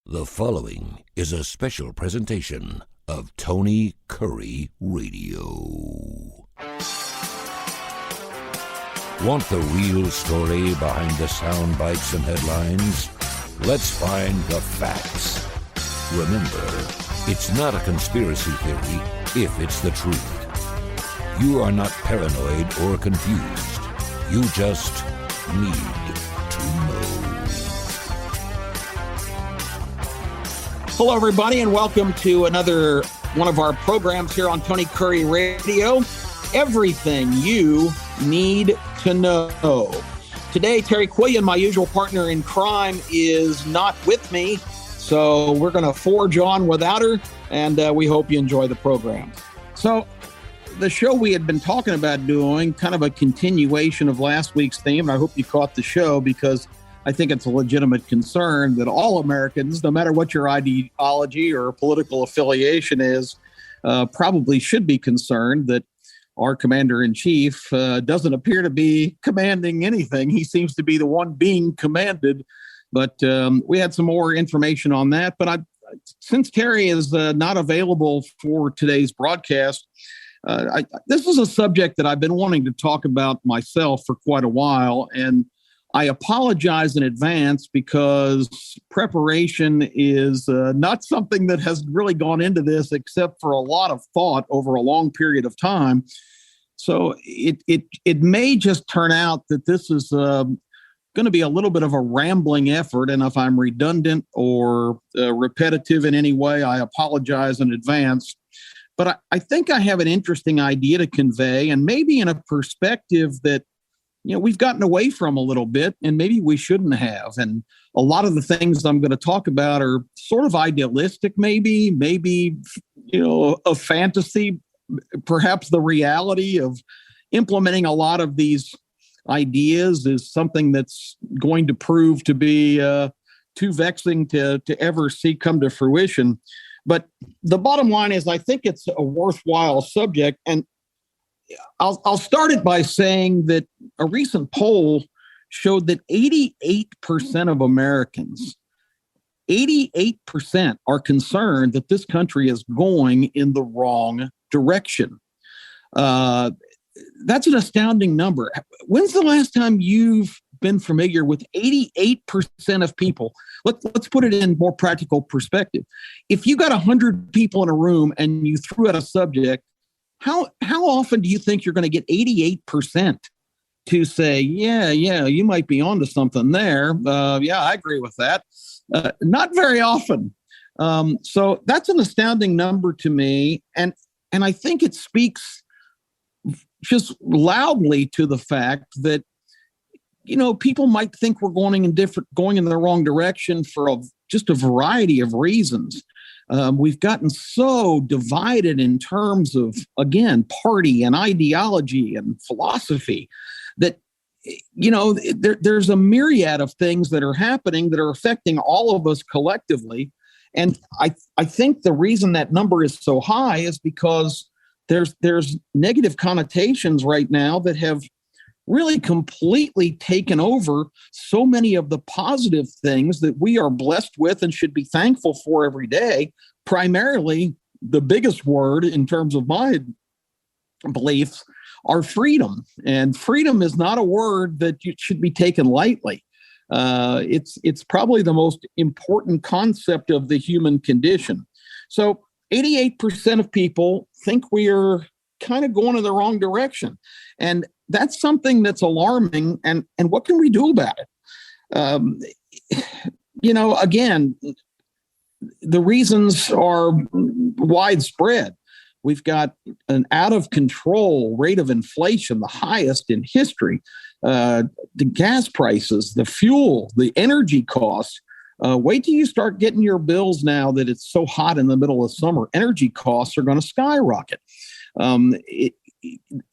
The following is a special presentation of Tony Kurre Radio. Want the real story behind the sound bites and headlines? Let's find the facts. Remember, it's not a conspiracy theory if it's the truth. You are not paranoid or confused. You just need to know. Hello, everybody, and welcome to another one of our programs here on Tony Kurre Radio. Everything you need to know. Today, Terre, Quillian, my usual partner in crime, is not with me, so we're going to forge on without her, and we hope you enjoy the program. So, the show we had been talking about doing, kind of a continuation of last week's theme, and I hope you caught the show because I think it's a legitimate concern that all Americans, no matter what your ideology or political affiliation is, probably should be concerned that our commander-in-chief doesn't appear to be commanding anything. He seems to be the one being commanded. But we had some more information on that. But since Terre is not available for today's broadcast, this is a subject that I've been wanting to talk about myself for quite a while. And I apologize in advance because preparation is not something that has really gone into this except for a lot of thought over a long period of time. So it may just turn out that this is going to be a little bit of a rambling effort. And if I'm redundant or repetitive in any way, I apologize in advance. But I think I have an interesting idea to convey, and maybe in a perspective that we've gotten away from a little bit, and maybe we shouldn't have. And a lot of the things I'm going to talk about are sort of idealistic, maybe, a fantasy, perhaps the reality of implementing a lot of these ideas is something that's going to prove to be too vexing to ever see come to fruition. But the bottom line is I think it's a worthwhile subject. And I'll start it by saying that a recent poll showed that 88% of Americans, 88% are concerned that this country is going in the wrong direction. That's an astounding number. When's the last time you've been familiar with 88% of people? Let's put it in more practical perspective. If you got 100 people in a room and you threw out a subject, how often do you think you're going to get 88% to say, yeah, you might be onto something there. Yeah, I agree with that. Not very often. So that's an astounding number to me. And I think it speaks just loudly to the fact that, people might think we're going in the wrong direction for just a variety of reasons. We've gotten so divided in terms of, again, party and ideology and philosophy that, there's a myriad of things that are happening that are affecting all of us collectively. And I think the reason that number is so high is because there's negative connotations right now that have really completely taken over so many of the positive things that we are blessed with and should be thankful for every day. Primarily, the biggest word in terms of my beliefs are freedom. And freedom is not a word that should be taken lightly. It's probably the most important concept of the human condition. So 88% of people think we are kind of going in the wrong direction. And that's something that's alarming. And what can we do about it? Again, the reasons are widespread. We've got an out of control rate of inflation, the highest in history. The gas prices, the fuel, the energy costs. Wait till you start getting your bills now that it's so hot in the middle of summer. Energy costs are going to skyrocket.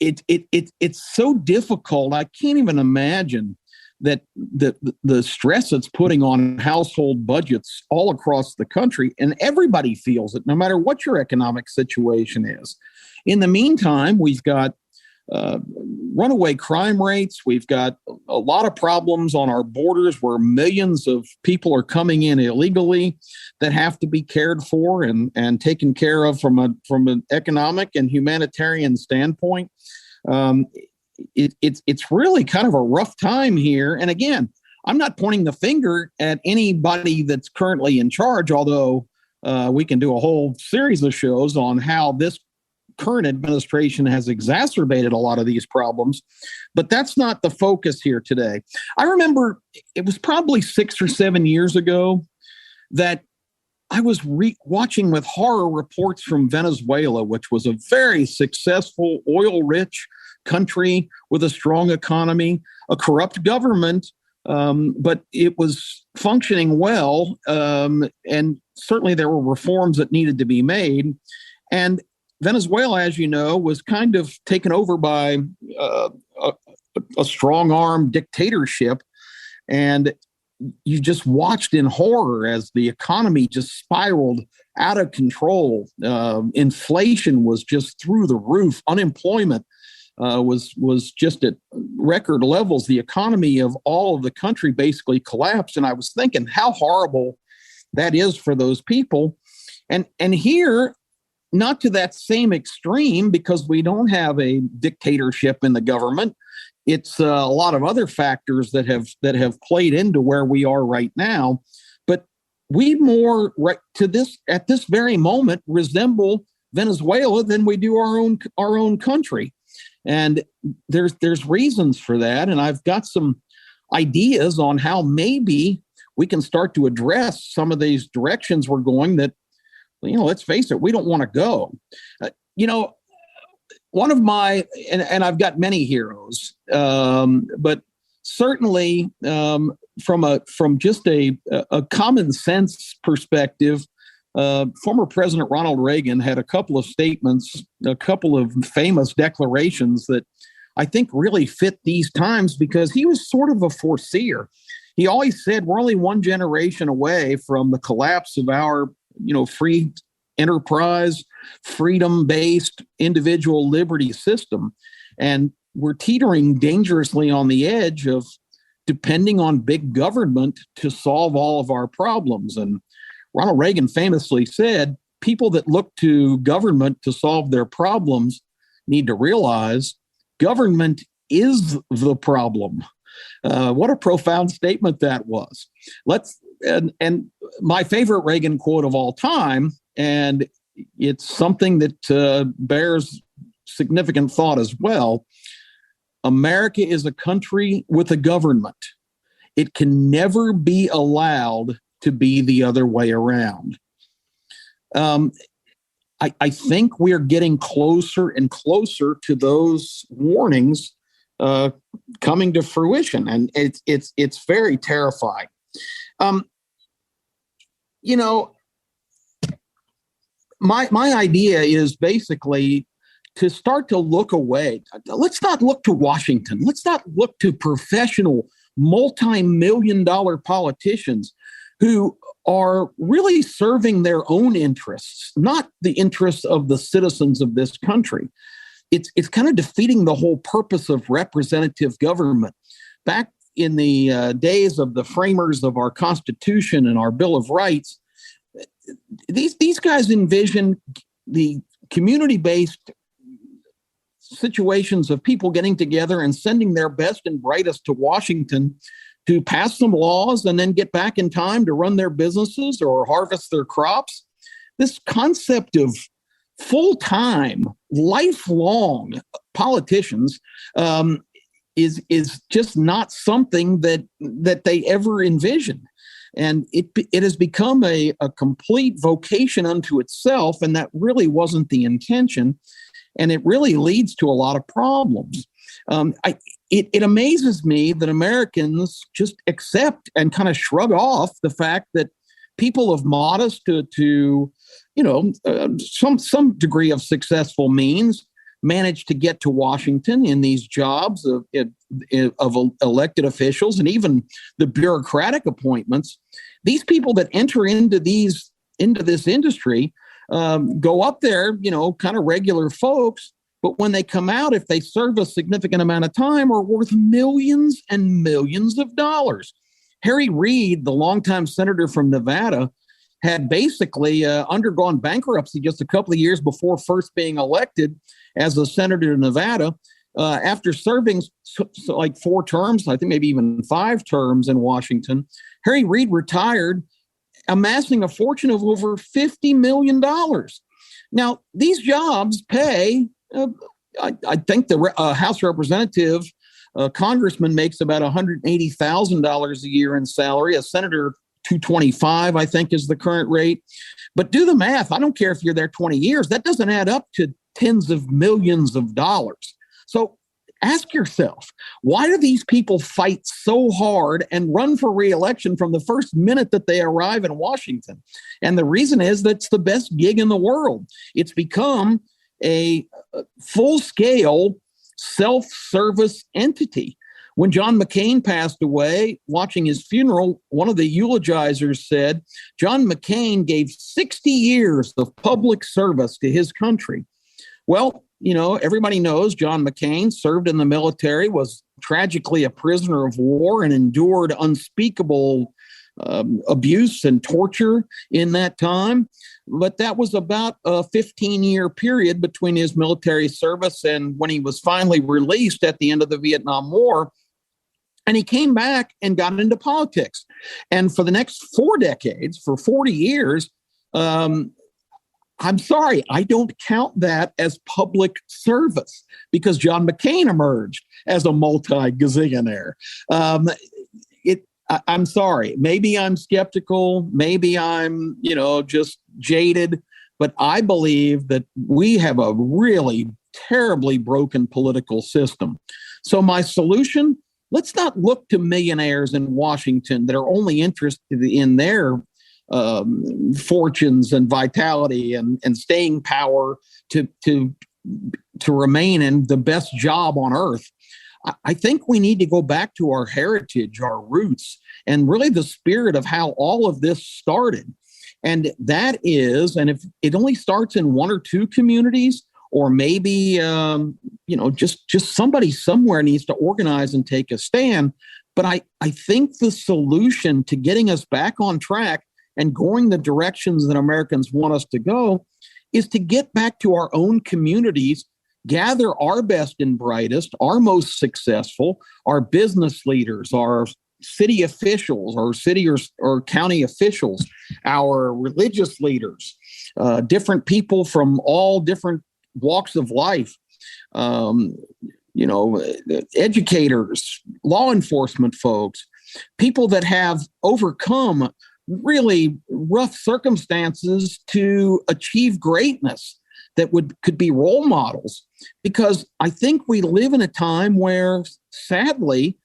It's so difficult. I can't even imagine that the stress it's putting on household budgets all across the country, and everybody feels it, no matter what your economic situation is. In the meantime, we've got uh, runaway crime rates. We've got a lot of problems on our borders where millions of people are coming in illegally that have to be cared for and taken care of from an economic and humanitarian standpoint. It's really kind of a rough time here. And again, I'm not pointing the finger at anybody that's currently in charge, although we can do a whole series of shows on how this current administration has exacerbated a lot of these problems. But that's not the focus here today. I remember it was probably 6 or 7 years ago that I was watching with horror reports from Venezuela, which was a very successful, oil-rich country with a strong economy, a corrupt government, but it was functioning well. And certainly there were reforms that needed to be made. And Venezuela, as you know, was kind of taken over by a strong-arm dictatorship. And you just watched in horror as the economy just spiraled out of control. Inflation was just through the roof. Unemployment was just at record levels. The economy of all of the country basically collapsed. And I was thinking how horrible that is for those people. And here, not to that same extreme, because we don't have a dictatorship in the government. It's a lot of other factors that have played into where we are right now. But we more at this very moment resemble Venezuela than we do our own country. And there's reasons for that. And I've got some ideas on how maybe we can start to address some of these directions we're going that, let's face it, we don't want to go. One of my, and I've got many heroes, but certainly from just a common sense perspective, former President Ronald Reagan had a couple of statements, a couple of famous declarations that I think really fit these times because he was sort of a foreseer. He always said we're only one generation away from the collapse of our free enterprise, freedom-based individual liberty system. And we're teetering dangerously on the edge of depending on big government to solve all of our problems. And Ronald Reagan famously said, people that look to government to solve their problems need to realize government is the problem. What a profound statement that was. And my favorite Reagan quote of all time, and it's something that bears significant thought as well. America is a country with a government. It can never be allowed to be the other way around. I think we're getting closer and closer to those warnings coming to fruition, and it's very terrifying. My idea is basically to start to look away. Let's not look to Washington. Let's not look to professional, multi-million-dollar politicians who are really serving their own interests, not the interests of the citizens of this country. It's kind of defeating the whole purpose of representative government. Back in the days of the framers of our Constitution and our Bill of Rights, these guys envisioned the community-based situations of people getting together and sending their best and brightest to Washington to pass some laws and then get back in time to run their businesses or harvest their crops. This concept of full-time, lifelong politicians is just not something that they ever envisioned. And it has become a complete vocation unto itself, and that really wasn't the intention. And it really leads to a lot of problems. It amazes me that Americans just accept and kind of shrug off the fact that people of modest to some degree of successful means manage to get to Washington in these jobs of elected officials and even the bureaucratic appointments. These people that enter into this industry go up there, kind of regular folks, but when they come out, if they serve a significant amount of time, are worth millions and millions of dollars. Harry Reid, the longtime senator from Nevada, had basically undergone bankruptcy just a couple of years before first being elected as a senator in Nevada. After serving like 4 terms, I think maybe even 5 terms in Washington, Harry Reid retired, amassing a fortune of over $50 million. Now, these jobs pay, I think the House representative, congressman makes about $180,000 a year in salary. A senator, $225,000, I think, is the current rate. But do the math. I don't care if you're there 20 years. That doesn't add up to tens of millions of dollars. So ask yourself, why do these people fight so hard and run for re-election from the first minute that they arrive in Washington? And the reason is that's the best gig in the world. It's become a full-scale self-service entity. When John McCain passed away, watching his funeral, one of the eulogizers said, John McCain gave 60 years of public service to his country. Well, everybody knows John McCain served in the military, was tragically a prisoner of war, and endured unspeakable abuse and torture in that time. But that was about a 15-year period between his military service and when he was finally released at the end of the Vietnam War. And he came back and got into politics. And for the next 4 decades, for 40 years, I'm sorry, I don't count that as public service because John McCain emerged as a multi-gazillionaire. I'm sorry. Maybe I'm skeptical. Maybe I'm, just jaded. But I believe that we have a really terribly broken political system. So my solution, let's not look to millionaires in Washington that are only interested in their fortunes and vitality and staying power to remain in the best job on earth. I think we need to go back to our heritage, our roots, and really the spirit of how all of this started. And that is, and if it only starts in 1 or 2 communities, or maybe, just somebody somewhere needs to organize and take a stand. But I think the solution to getting us back on track and going the directions that Americans want us to go is to get back to our own communities, gather our best and brightest, our most successful, our business leaders, our city officials, our city or county officials, our religious leaders, different people from all different walks of life, educators, law enforcement folks, people that have overcome really rough circumstances to achieve greatness that could be role models. Because I think we live in a time where, sadly,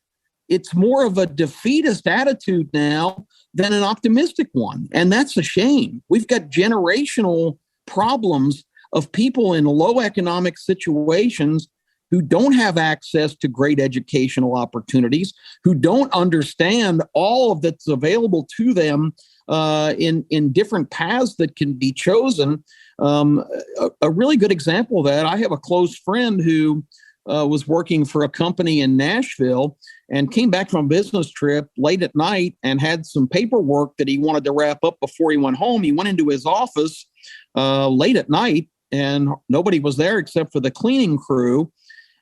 it's more of a defeatist attitude now than an optimistic one. And that's a shame. We've got generational problems of people in low economic situations who don't have access to great educational opportunities, who don't understand all of that's available to them in different paths that can be chosen. A really good example of that, I have a close friend who was working for a company in Nashville and came back from a business trip late at night and had some paperwork that he wanted to wrap up before he went home. He went into his office late at night and nobody was there except for the cleaning crew.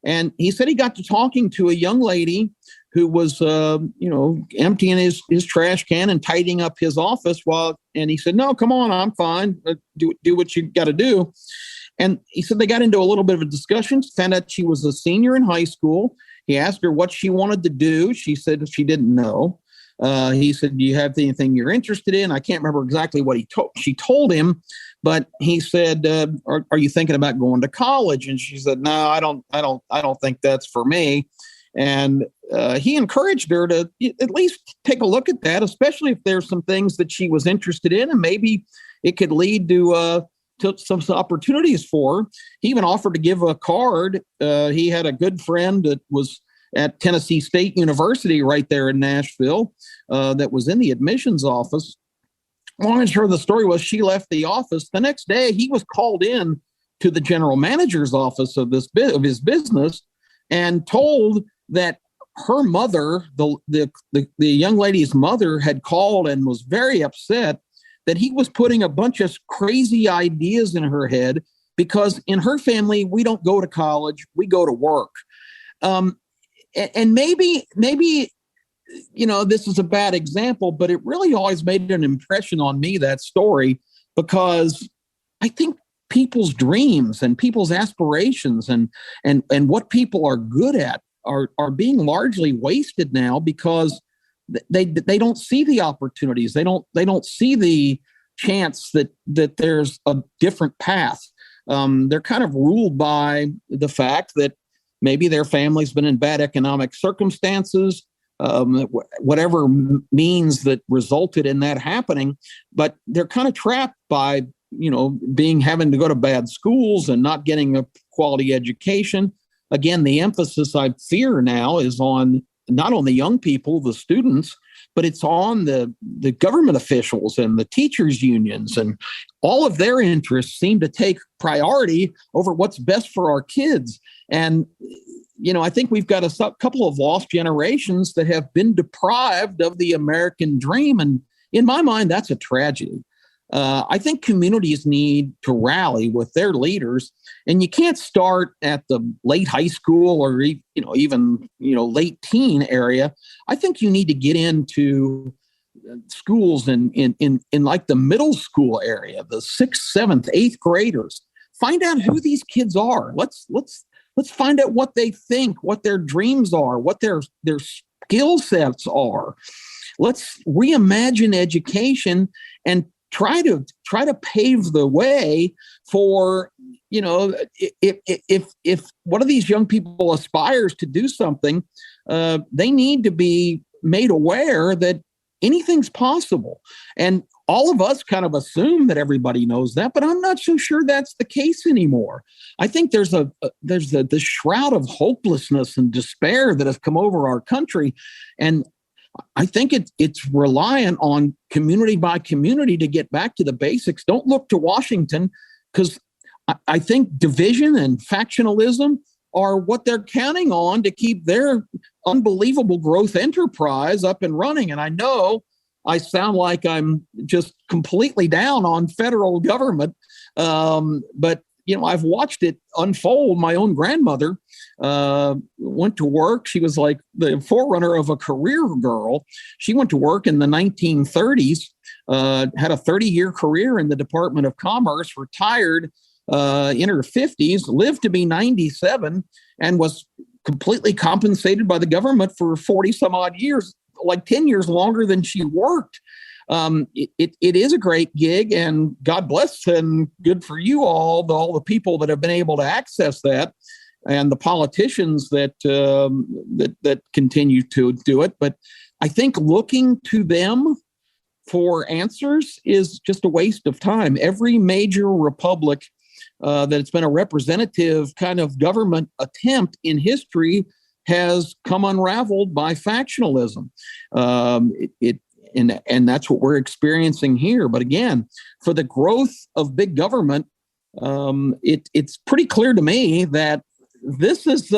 And he said he got to talking to a young lady who was, emptying his trash can and tidying up his office and he said, no, come on, I'm fine. Do what you got to do. And he said they got into a little bit of a discussion, found out she was a senior in high school. He asked her what she wanted to do. She said she didn't know. He said, do you have anything you're interested in? I can't remember exactly what she told him, but he said, are you thinking about going to college? And she said, no, I don't think that's for me. And he encouraged her to at least take a look at that, especially if there's some things that she was interested in, and maybe it could lead to some opportunities for her. He even offered to give a card. He had a good friend that was at Tennessee State University right there in Nashville that was in the admissions office. Long and short of the story was she left the office. The next day, he was called in to the general manager's office of his business and told that her mother, the young lady's mother, had called and was very upset that he was putting a bunch of crazy ideas in her head, because in her family, we don't go to college, we go to work. And maybe, this is a bad example, but it really always made an impression on me, that story, because I think people's dreams and people's aspirations and what people are good at are being largely wasted now, because they don't see the opportunities. They don't see the chance that there's a different path. They're kind of ruled by the fact that maybe their family's been in bad economic circumstances, whatever means that resulted in that happening, but they're kind of trapped by, having to go to bad schools and not getting a quality education. Again, the emphasis, I fear now, is on not on the young people, the students, but it's on the government officials and the teachers' unions, and all of their interests seem to take priority over what's best for our kids. And, I think we've got a couple of lost generations that have been deprived of the American dream. And in my mind, that's a tragedy. I think communities need to rally with their leaders, and you can't start at the late high school or even late teen area. I think you need to get into schools in like the middle school area, the 6th, 7th, 8th graders. Find out who these kids are. Let's find out what they think, what their dreams are, what their skill sets are. Let's reimagine education and try to pave the way for, if one of these young people aspires to do something, they need to be made aware that anything's possible. And all of us kind of assume that everybody knows that, but I'm not so sure that's the case anymore. I think there's this shroud of hopelessness and despair that has come over our country, and I think it's reliant on community by community to get back to the basics. Don't look to Washington, because I think division and factionalism are what they're counting on to keep their unbelievable growth enterprise up and running. And I know I sound like I'm just completely down on federal government, but I've watched it unfold. My own grandmother went to work. She was like the forerunner of a career girl. She went to work in the 1930s, had a 30-year career in the Department of Commerce, retired in her 50s, lived to be 97, and was completely compensated by the government for 40 some odd years, like 10 years longer than she worked. It is a great gig, and God bless and good for you all the people that have been able to access that, and the politicians that continue to do it. But I think looking to them for answers is just a waste of time. Every major republic that's been a representative kind of government attempt in history has come unraveled by factionalism. And that's what we're experiencing here. But again, for the growth of big government, it's pretty clear to me that this is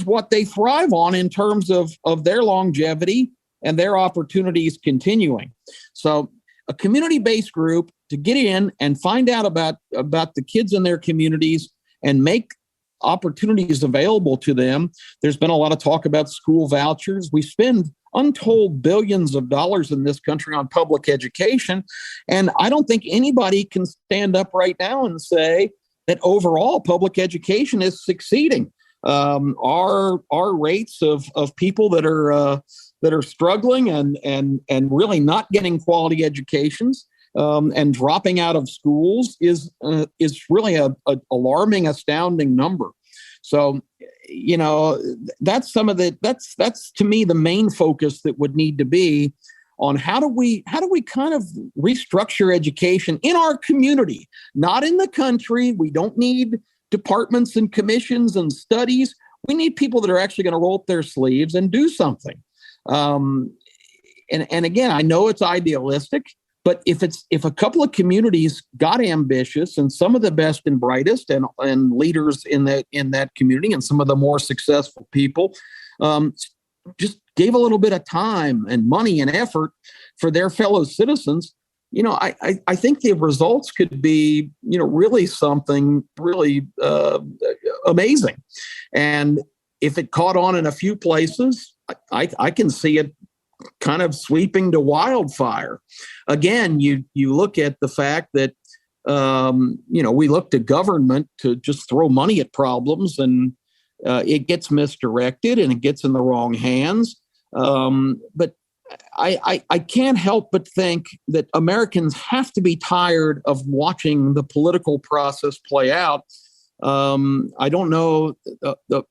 what they thrive on in terms of their longevity and their opportunities continuing. So a community-based group to get in and find out about the kids in their communities and make opportunities available to them. There's been a lot of talk about school vouchers. We spend untold billions of dollars in this country on public education. And I don't think anybody can stand up right now and say that overall public education is succeeding. Our rates of people that are struggling and really not getting quality educations and dropping out of schools is really a alarming, astounding number. So, that's that's to me the main focus that would need to be on how do we kind of restructure education in our community, not in the country. We don't need departments and commissions and studies. We need people that are actually going to roll up their sleeves and do something. And again, I know it's idealistic, But if a couple of communities got ambitious, and some of the best and brightest and leaders in that community and some of the more successful people just gave a little bit of time and money and effort for their fellow citizens, I think the results could be, really something really amazing. And if it caught on in a few places, I can see it kind of sweeping to wildfire. Again, you look at the fact that, we look to government to just throw money at problems, and it gets misdirected and it gets in the wrong hands. But I can't help but think that Americans have to be tired of watching the political process play out. I don't know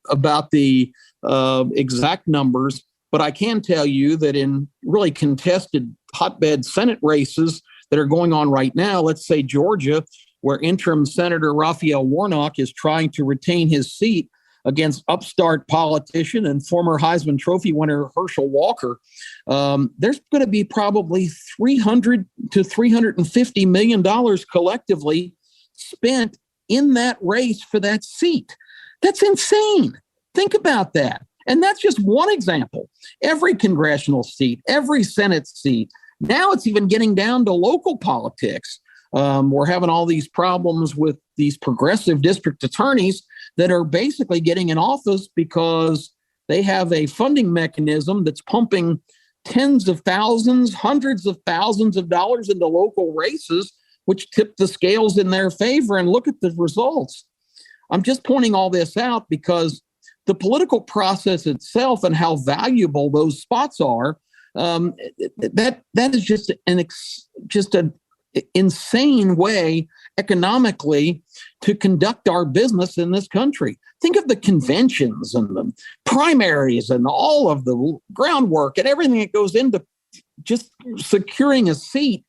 about the exact numbers, but I can tell you that in really contested hotbed Senate races that are going on right now, let's say Georgia, where interim Senator Raphael Warnock is trying to retain his seat against upstart politician and former Heisman Trophy winner Herschel Walker, there's going to be probably $300 to $350 million collectively spent in that race for that seat. That's insane. Think about that. And that's just one example. Every congressional seat, every Senate seat. Now it's even getting down to local politics. We're having all these problems with these progressive district attorneys that are basically getting in office because they have a funding mechanism that's pumping tens of thousands, hundreds of thousands of dollars into local races, which tip the scales in their favor. And look at the results. I'm just pointing all this out because the political process itself and how valuable those spots are, that is just an insane way economically to conduct our business in this country. Think of the conventions and the primaries and all of the groundwork and everything that goes into just securing a seat.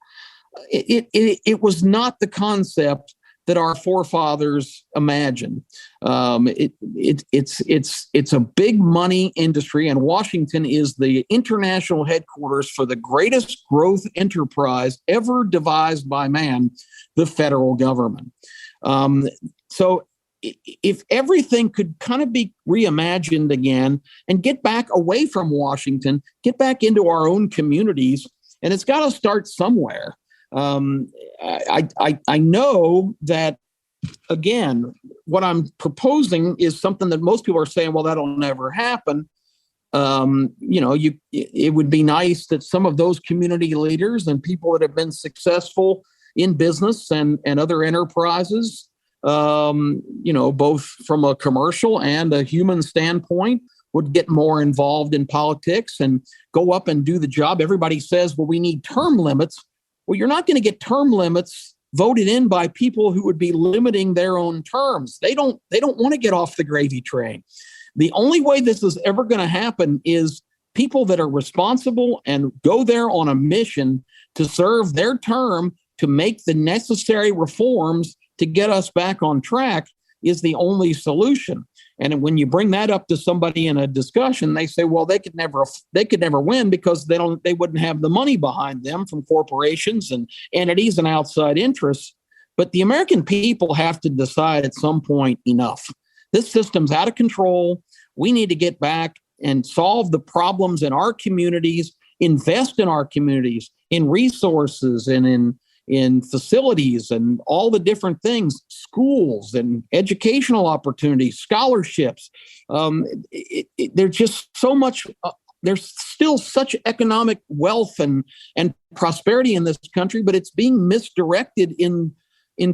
It was not the concept that our forefathers imagined. It's a big money industry, and Washington is the international headquarters for the greatest growth enterprise ever devised by man, the federal government. So if everything could kind of be reimagined again and get back away from Washington, get back into our own communities, and it's got to start somewhere. I know that, again, what I'm proposing is something that most people are saying, well, that'll never happen. It would be nice that some of those community leaders and people that have been successful in business and other enterprises, both from a commercial and a human standpoint, would get more involved in politics and go up and do the job. Everybody says, well, we need term limits. Well, you're not going to get term limits voted in by people who would be limiting their own terms. They don't want to get off the gravy train. The only way this is ever going to happen is people that are responsible and go there on a mission to serve their term to make the necessary reforms to get us back on track is the only solution. And when you bring that up to somebody in a discussion, they say, well, they could never win because they wouldn't have the money behind them from corporations and entities and outside interests. But the American people have to decide at some point, enough. This system's out of control. We need to get back and solve the problems in our communities, invest in our communities, in resources and in facilities and all the different things, schools and educational opportunities, scholarships. There's just so much, there's still such economic wealth and prosperity in this country, but it's being misdirected in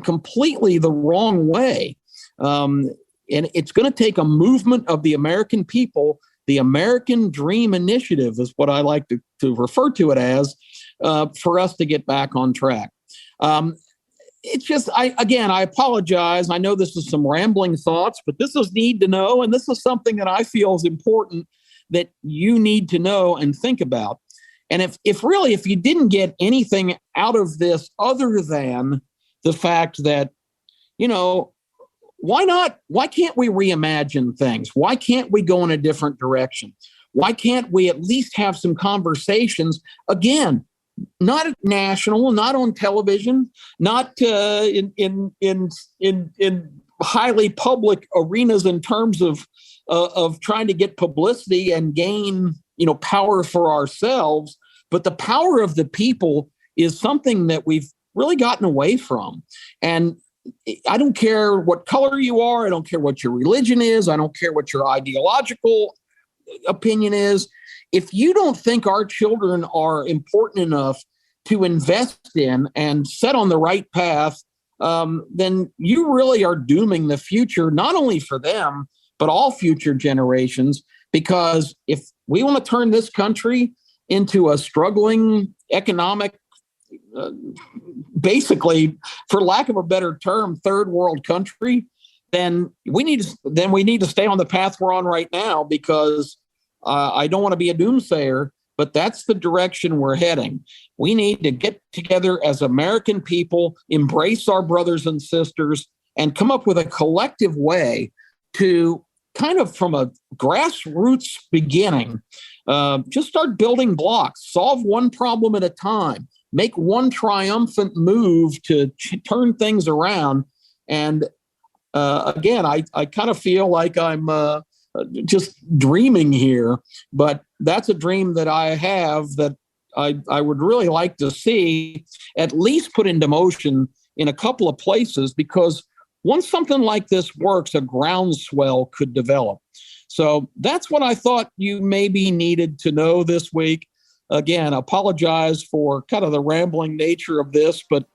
completely the wrong way. And it's going to take a movement of the American people. The American Dream Initiative is what I like to refer to it as, for us to get back on track. It's just, I apologize. I know this is some rambling thoughts, but this is need to know. And this is something that I feel is important that you need to know and think about. And if you didn't get anything out of this other than the fact that, why can't we reimagine things? Why can't we go in a different direction? Why can't we at least have some conversations? Again, not national, not on television, not in highly public arenas in terms of trying to get publicity and gain, power for ourselves. But the power of the people is something that we've really gotten away from. And I don't care what color you are. I don't care what your religion is. I don't care what your ideological opinion is. If you don't think our children are important enough to invest in and set on the right path, then you really are dooming the future, not only for them, but all future generations. Because if we want to turn this country into a struggling economic, basically, for lack of a better term, third world country, then we need to stay on the path we're on right now, because I don't want to be a doomsayer, but that's the direction we're heading. We need to get together as American people, embrace our brothers and sisters, and come up with a collective way to kind of, from a grassroots beginning, just start building blocks, solve one problem at a time, make one triumphant move to turn things around. And again, I kind of feel like I'm just dreaming here, but that's a dream that I have that I would really like to see at least put into motion in a couple of places, because once something like this works, a groundswell could develop. So that's what I thought you maybe needed to know this week. Again, apologize for kind of the rambling nature of this, but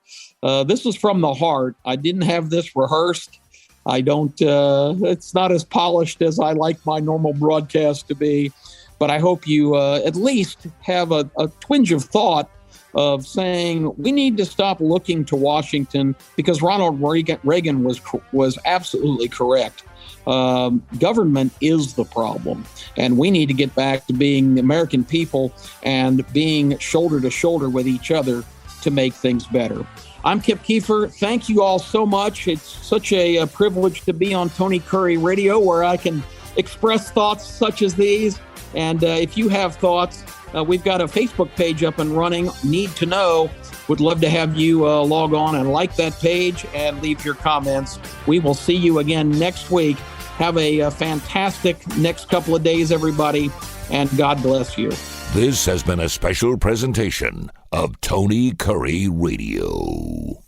this is from the heart. I didn't have this rehearsed. I don't, it's not as polished as I like my normal broadcast to be, but I hope you at least have a twinge of thought of saying we need to stop looking to Washington, because Ronald Reagan was absolutely correct. Government is the problem, and we need to get back to being the American people and being shoulder to shoulder with each other to make things better. I'm Kip Keefer. Thank you all so much. It's such a privilege to be on Tony Kurre Radio, where I can express thoughts such as these. And if you have thoughts, we've got a Facebook page up and running, Need to Know. Would love to have you log on and like that page and leave your comments. We will see you again next week. Have a fantastic next couple of days, everybody, and God bless you. This has been a special presentation of Tony Kurre Radio.